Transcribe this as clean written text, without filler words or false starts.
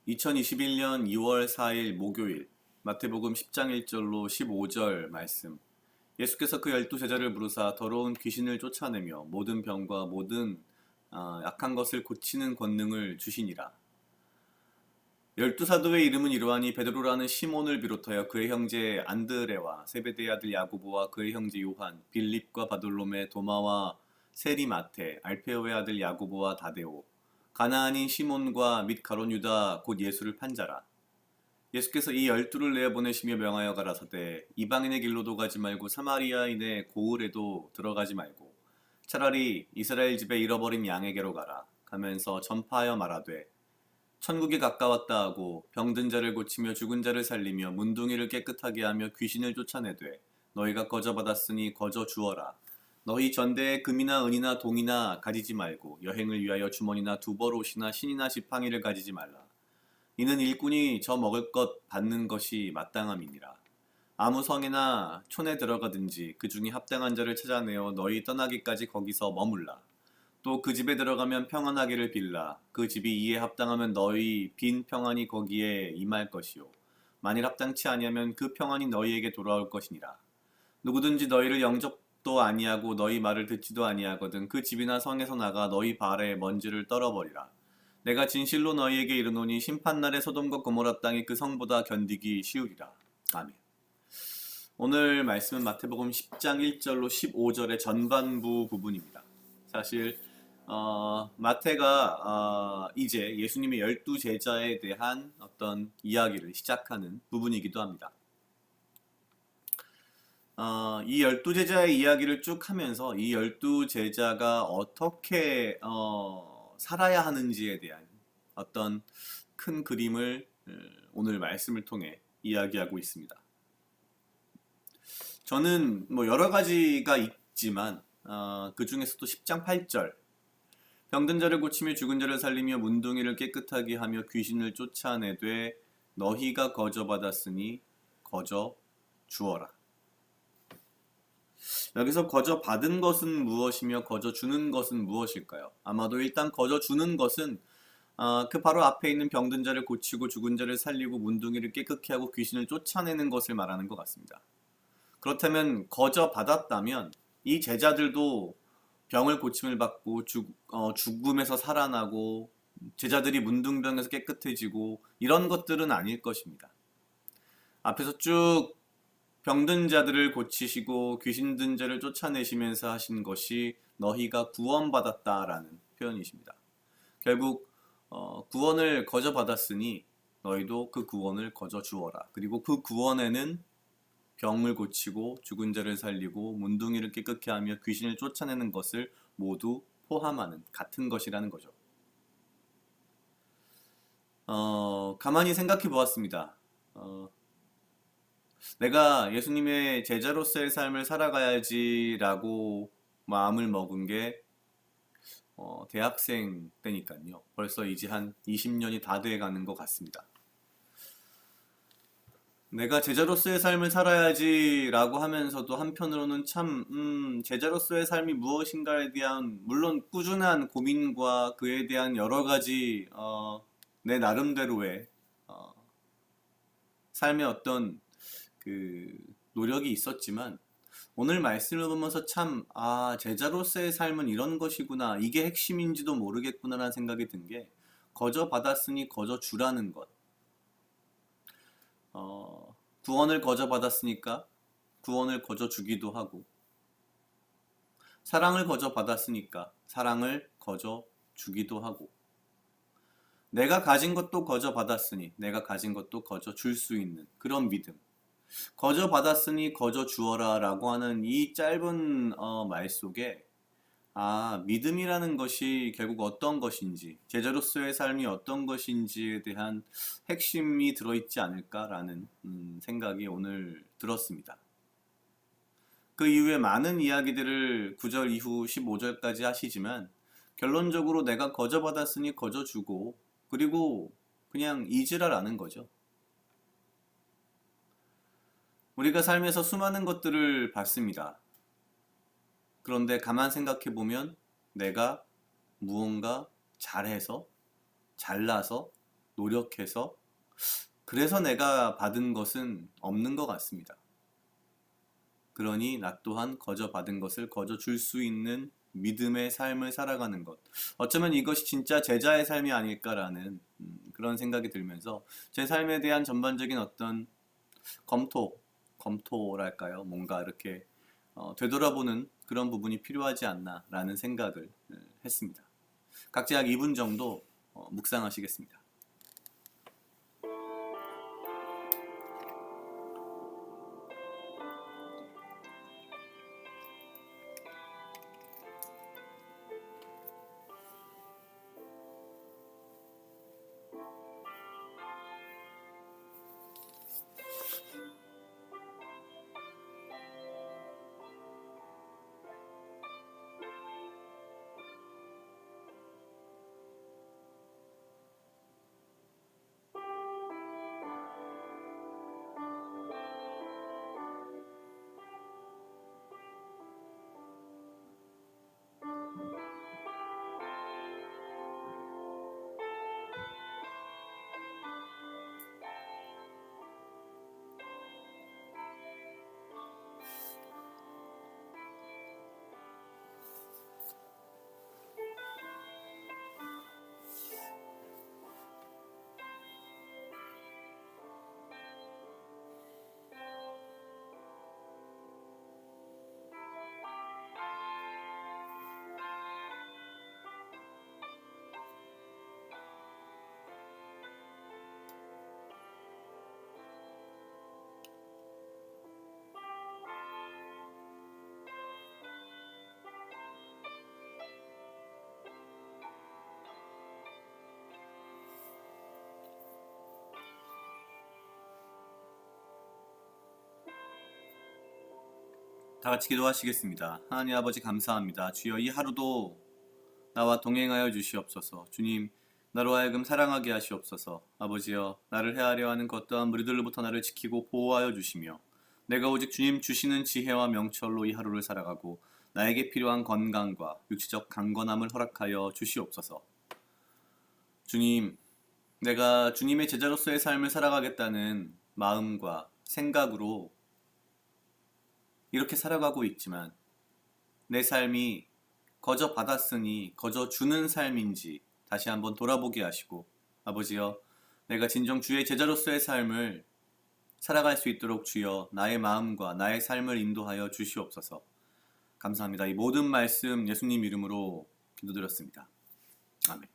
2021년 2월 4일 목요일 마태복음 10장 1절로 15절 말씀. 예수께서 그 12제자를 부르사 더러운 귀신을 쫓아내며 모든 병과 모든 약한 것을 고치는 권능을 주시니라. 12사도의 이름은 이러하니 베드로라는 시몬을 비롯하여 그의 형제 안드레와 세베대의 아들 야고보와 그의 형제 요한, 빌립과 바돌로메, 도마와 세리마테, 알페오의 아들 야고보와 다데오, 가나안인 시몬과 및 가룟 유다 곧 예수를 판 자라. 예수께서 이 12를 내어보내시며 명하여 가라사대 이방인의 길로도 가지 말고 사마리아인의 고을에도 들어가지 말고 차라리 이스라엘 집에 잃어버린 양에게로 가라. 가면서 전파하여 말하되 천국이 가까웠다 하고 병든 자를 고치며 죽은 자를 살리며 문둥이를 깨끗하게 하며 귀신을 쫓아내되 너희가 거저 받았으니 거저 주어라. 너희 전대에 금이나 은이나 동이나 가지지 말고 여행을 위하여 주머니나 두벌옷이나 신이나 지팡이를 가지지 말라. 이는 일꾼이 저 먹을 것 받는 것이 마땅함이니라. 아무 성에나 촌에 들어가든지 그 중에 합당한 자를 찾아내어 너희 떠나기까지 거기서 머물라. 또 그 집에 들어가면 평안하기를 빌라. 그 집이 이에 합당하면 너희 빈 평안이 거기에 임할 것이요 만일 합당치 아니하면 그 평안이 너희에게 돌아올 것이니라. 누구든지 너희를 영접도 아니하고 너희 말을 듣지도 아니하거든 그 집이나 성에서 나가 너희 발에 먼지를 떨어버리라. 내가 진실로 너희에게 이르노니 심판날에 소돔과 고모라 땅이 그 성보다 견디기 쉬우리라. 아멘. 오늘 말씀은 마태복음 10장 1절로 15절의 전반부 부분입니다. 사실 마태가 이제 예수님의 12제자에 대한 어떤 이야기를 시작하는 부분이기도 합니다. 이 12제자의 이야기를 쭉 하면서 이 12제자가 어떻게 살아야 하는지에 대한 어떤 큰 그림을 오늘 말씀을 통해 이야기하고 있습니다. 저는 뭐 여러 가지가 있지만 그 중에서도 10장 8절 병든 자를 고치며 죽은 자를 살리며 문둥이를 깨끗하게 하며 귀신을 쫓아내되 너희가 거저 받았으니 거저 주어라. 여기서 거저 받은 것은 무엇이며 거저 주는 것은 무엇일까요? 아마도 일단 거저 주는 것은 그 바로 앞에 있는 병든 자를 고치고 죽은 자를 살리고 문둥이를 깨끗게 하고 귀신을 쫓아내는 것을 말하는 것 같습니다. 그렇다면 거저 받았다면 이 제자들도 병을 고침을 받고 죽음에서 살아나고 제자들이 문둥병에서 깨끗해지고 이런 것들은 아닐 것입니다. 앞에서 쭉 병든 자들을 고치시고 귀신 든 자를 쫓아내시면서 하신 것이 너희가 구원받았다라는 표현이십니다. 결국 구원을 거저 받았으니 너희도 그 구원을 거저 주어라. 그리고 그 구원에는 병을 고치고 죽은 자를 살리고 문둥이를 깨끗게 하며 귀신을 쫓아내는 것을 모두 포함하는 같은 것이라는 거죠. 가만히 생각해 보았습니다. 내가 예수님의 제자로서의 삶을 살아가야지라고 마음을 먹은 게 대학생 때니까요. 벌써 이제 한 20년이 다 돼가는 것 같습니다. 내가 제자로서의 삶을 살아야지라고 하면서도 한편으로는 참 제자로서의 삶이 무엇인가에 대한 물론 꾸준한 고민과 그에 대한 여러 가지 내 나름대로의 삶의 어떤 그 노력이 있었지만 오늘 말씀을 보면서 참 제자로서의 삶은 이런 것이구나, 이게 핵심인지도 모르겠구나라는 생각이 든 게 거저 받았으니 거저 주라는 것. 구원을 거저 받았으니까 구원을 거저 주기도 하고 사랑을 거저 받았으니까 사랑을 거저 주기도 하고 내가 가진 것도 거저 받았으니 내가 가진 것도 거저 줄 수 있는 그런 믿음. 거저 받았으니 거저 주어라 라고 하는 이 짧은 말 속에 믿음이라는 것이 결국 어떤 것인지, 제자로서의 삶이 어떤 것인지에 대한 핵심이 들어있지 않을까라는 생각이 오늘 들었습니다. 그 이후에 많은 이야기들을 9절 이후 15절까지 하시지만 결론적으로 내가 거저 받았으니 거저 주고 그리고 그냥 잊으라라는 거죠. 우리가 삶에서 수많은 것들을 받습니다. 그런데 가만 생각해 보면 내가 무언가 잘해서, 잘나서, 노력해서 그래서 내가 받은 것은 없는 것 같습니다. 그러니 나 또한 거저 받은 것을 거저 줄 수 있는 믿음의 삶을 살아가는 것. 어쩌면 이것이 진짜 제자의 삶이 아닐까라는 그런 생각이 들면서 제 삶에 대한 전반적인 어떤 검토랄까요? 뭔가 이렇게 되돌아보는 그런 부분이 필요하지 않나라는 생각을 했습니다. 각자 약 2분 정도 묵상하시겠습니다. 다 같이 기도하시겠습니다. 하나님 아버지 감사합니다. 주여 이 하루도 나와 동행하여 주시옵소서. 주님 나로 하여금 사랑하게 하시옵소서. 아버지여 나를 헤아려 하는 것 또한 무리들로부터 나를 지키고 보호하여 주시며 내가 오직 주님 주시는 지혜와 명철로 이 하루를 살아가고 나에게 필요한 건강과 육체적 강건함을 허락하여 주시옵소서. 주님 내가 주님의 제자로서의 삶을 살아가겠다는 마음과 생각으로 이렇게 살아가고 있지만 내 삶이 거저 받았으니 거저 주는 삶인지 다시 한번 돌아보게 하시고 아버지여 내가 진정 주의 제자로서의 삶을 살아갈 수 있도록 주여 나의 마음과 나의 삶을 인도하여 주시옵소서. 감사합니다. 이 모든 말씀 예수님 이름으로 기도드렸습니다. 아멘.